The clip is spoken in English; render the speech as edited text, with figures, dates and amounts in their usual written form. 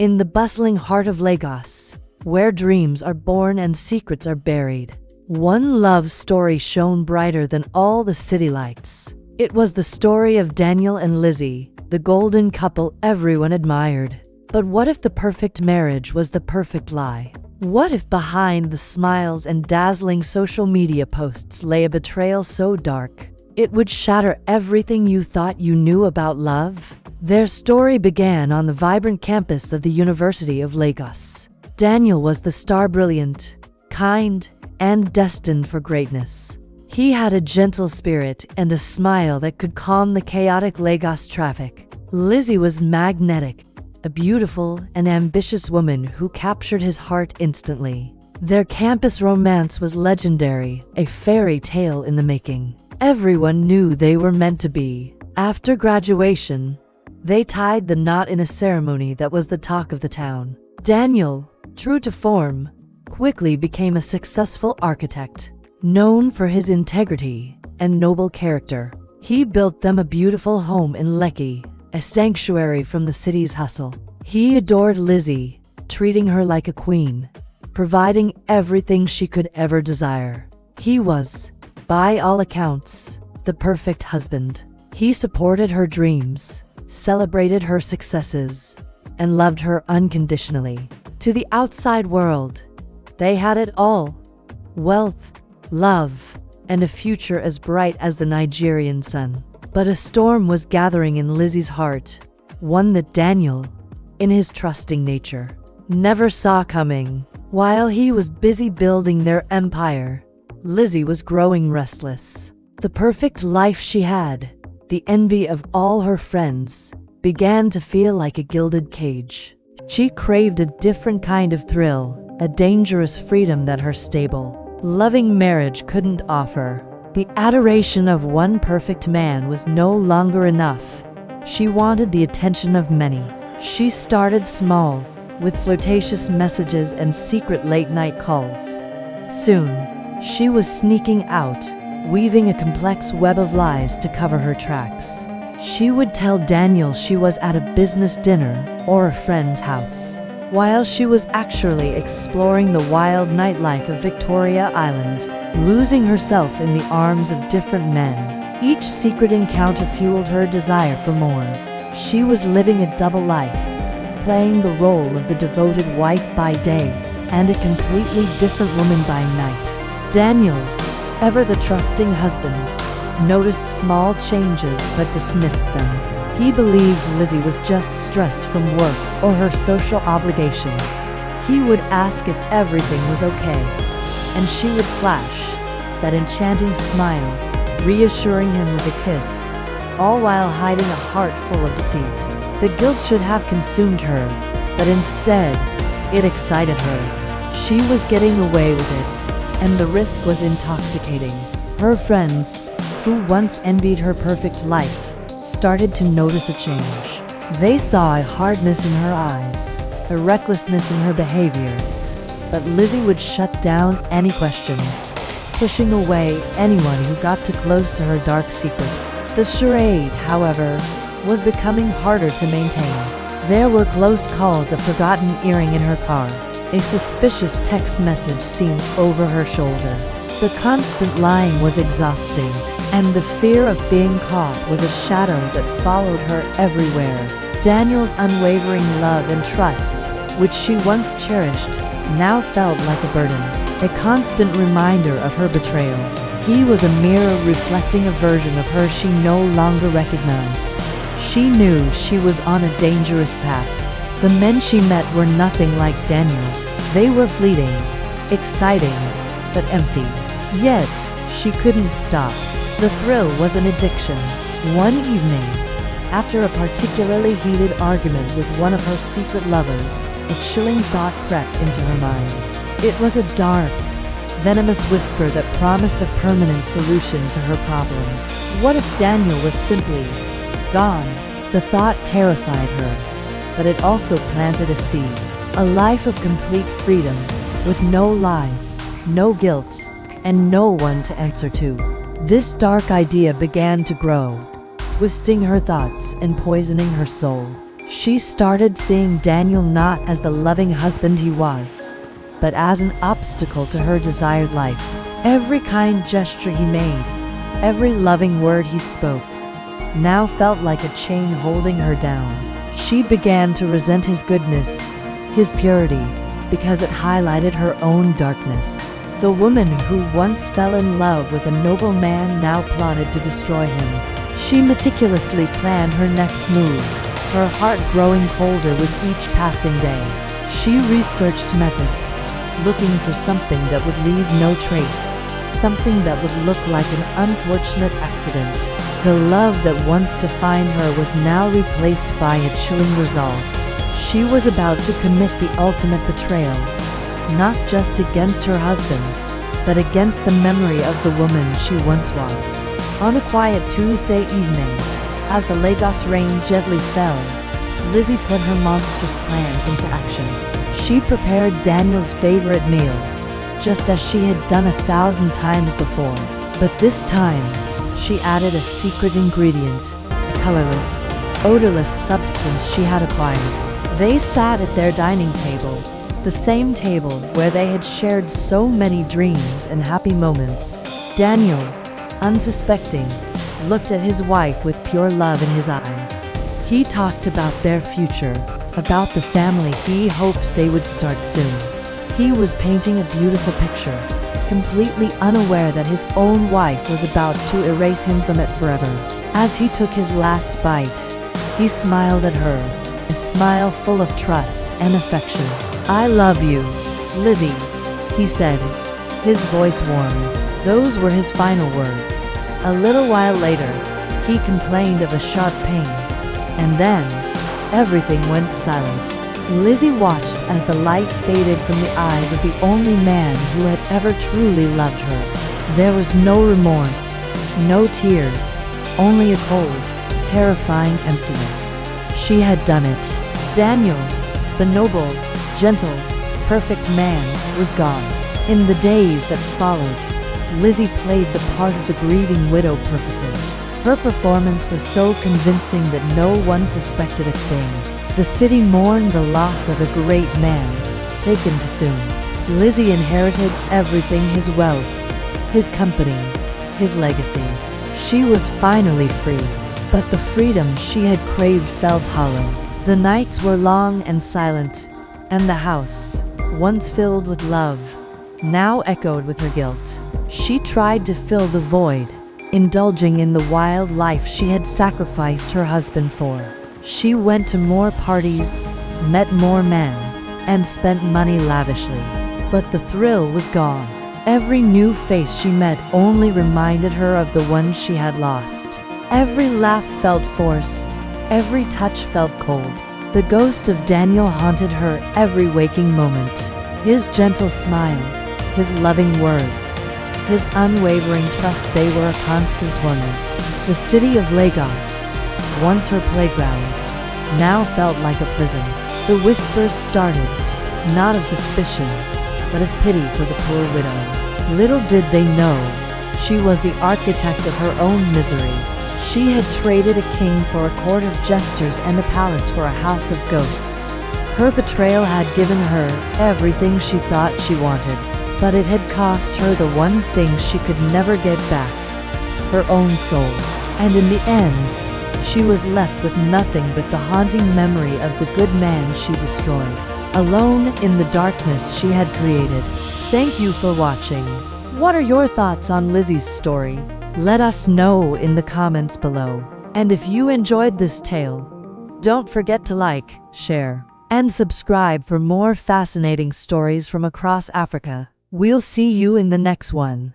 In the bustling heart of Lagos, where dreams are born and secrets are buried, one love story shone brighter than all the city lights. It was the story of Daniel and Lizzy, the golden couple everyone admired. But what if the perfect marriage was the perfect lie? What if behind the smiles and dazzling social media posts lay a betrayal so dark it would shatter everything you thought you knew about love? Their story began on the vibrant campus of the University of Lagos. Daniel was the star, brilliant, kind, and destined for greatness. He had a gentle spirit and a smile that could calm the chaotic Lagos traffic. Lizzy was magnetic, a beautiful and ambitious woman who captured his heart instantly. Their campus romance was legendary, a fairy tale in the making. Everyone knew they were meant to be. After graduation, they tied the knot in a ceremony that was the talk of the town. Daniel, true to form, quickly became a successful architect, known for his integrity and noble character. He built them a beautiful home in Lekki, a sanctuary from the city's hustle. He adored Lizzy, treating her like a queen, providing everything she could ever desire. He was, by all accounts, the perfect husband. He supported her dreams, celebrated her successes, and loved her unconditionally. To the outside world, they had it all: wealth, love, and a future as bright as the Nigerian sun. But a storm was gathering in Lizzy's heart, one that Daniel, in his trusting nature, never saw coming. While he was busy building their empire, Lizzy was growing restless. The perfect life she had, the envy of all her friends, began to feel like a gilded cage. She craved a different kind of thrill, a dangerous freedom that her stable, loving marriage couldn't offer. The adoration of one perfect man was no longer enough. She wanted the attention of many. She started small, with flirtatious messages and secret late-night calls. Soon, she was sneaking out, weaving a complex web of lies to cover her tracks. She would tell Daniel she was at a business dinner or a friend's house, while she was actually exploring the wild nightlife of Victoria Island, losing herself in the arms of different men. Each secret encounter fueled her desire for more. She was living a double life, playing the role of the devoted wife by day and a completely different woman by night. Daniel, ever the trusting husband, noticed small changes but dismissed them. He believed Lizzy was just stressed from work or her social obligations. He would ask if everything was okay, and she would flash that enchanting smile, reassuring him with a kiss, all while hiding a heart full of deceit. The guilt should have consumed her, but instead, it excited her. She was getting away with it, and the risk was intoxicating. Her friends, who once envied her perfect life, started to notice a change. They saw a hardness in her eyes, a recklessness in her behavior. But Lizzy would shut down any questions, pushing away anyone who got too close to her dark secret. The charade, however, was becoming harder to maintain. There were close calls, a forgotten earring in her car, a suspicious text message seen over her shoulder. The constant lying was exhausting, and the fear of being caught was a shadow that followed her everywhere. Daniel's unwavering love and trust, which she once cherished, now felt like a burden, a constant reminder of her betrayal. He was a mirror reflecting a version of her she no longer recognized. She knew she was on a dangerous path. The men she met were nothing like Daniel. They were fleeting, exciting, but empty. Yet, she couldn't stop. The thrill was an addiction. One evening, after a particularly heated argument with one of her secret lovers, a chilling thought crept into her mind. It was a dark, venomous whisper that promised a permanent solution to her problem. What if Daniel was simply gone? The thought terrified her, but it also planted a seed. A life of complete freedom, with no lies, no guilt, and no one to answer to. This dark idea began to grow, twisting her thoughts and poisoning her soul. She started seeing Daniel not as the loving husband he was, but as an obstacle to her desired life. Every kind gesture he made, every loving word he spoke, now felt like a chain holding her down. She began to resent his goodness, his purity, because it highlighted her own darkness. The woman who once fell in love with a noble man now plotted to destroy him. She meticulously planned her next move, her heart growing colder with each passing day. She researched methods, looking for something that would leave no trace, something that would look like an unfortunate accident. The love that once defined her was now replaced by a chilling resolve. She was about to commit the ultimate betrayal, not just against her husband, but against the memory of the woman she once was. On a quiet Tuesday evening, as the Lagos rain gently fell, Lizzy put her monstrous plan into action. She prepared Daniel's favorite meal, just as she had done 1,000 times before. But this time, she added a secret ingredient, a colorless, odorless substance she had acquired. They sat at their dining table, the same table where they had shared so many dreams and happy moments. Daniel, unsuspecting, looked at his wife with pure love in his eyes. He talked about their future, about the family he hoped they would start soon. He was painting a beautiful picture, completely unaware that his own wife was about to erase him from it forever. As he took his last bite, he smiled at her, a smile full of trust and affection. "I love you, Lizzy," he said, his voice warm. Those were his final words. A little while later, he complained of a sharp pain, and then everything went silent. Lizzy watched as the light faded from the eyes of the only man who had ever truly loved her. There was no remorse, no tears, only a cold, terrifying emptiness. She had done it. Daniel, the noble, gentle, perfect man, was gone. In the days that followed, Lizzy played the part of the grieving widow perfectly. Her performance was so convincing that no one suspected a thing. The city mourned the loss of a great man, taken too soon. Lizzy inherited everything: his wealth, his company, his legacy. She was finally free, but the freedom she had craved felt hollow. The nights were long and silent, and the house, once filled with love, now echoed with her guilt. She tried to fill the void, indulging in the wild life she had sacrificed her husband for. She went to more parties, met more men, and spent money lavishly. But the thrill was gone. Every new face she met only reminded her of the one she had lost. Every laugh felt forced, every touch felt cold. The ghost of Daniel haunted her every waking moment. His gentle smile, his loving words, his unwavering trust, they were a constant torment. The city of Lagos, once her playground, now felt like a prison. The whispers started, not of suspicion, but of pity for the poor widow. Little did they know, she was the architect of her own misery. She had traded a king for a court of jesters and a palace for a house of ghosts. Her betrayal had given her everything she thought she wanted, but it had cost her the one thing she could never get back: her own soul. And in the end, she was left with nothing but the haunting memory of the good man she destroyed, alone in the darkness she had created. Thank you for watching. What are your thoughts on Lizzy's story? Let us know in the comments below. And if you enjoyed this tale, don't forget to like, share, and subscribe for more fascinating stories from across Africa. We'll see you in the next one.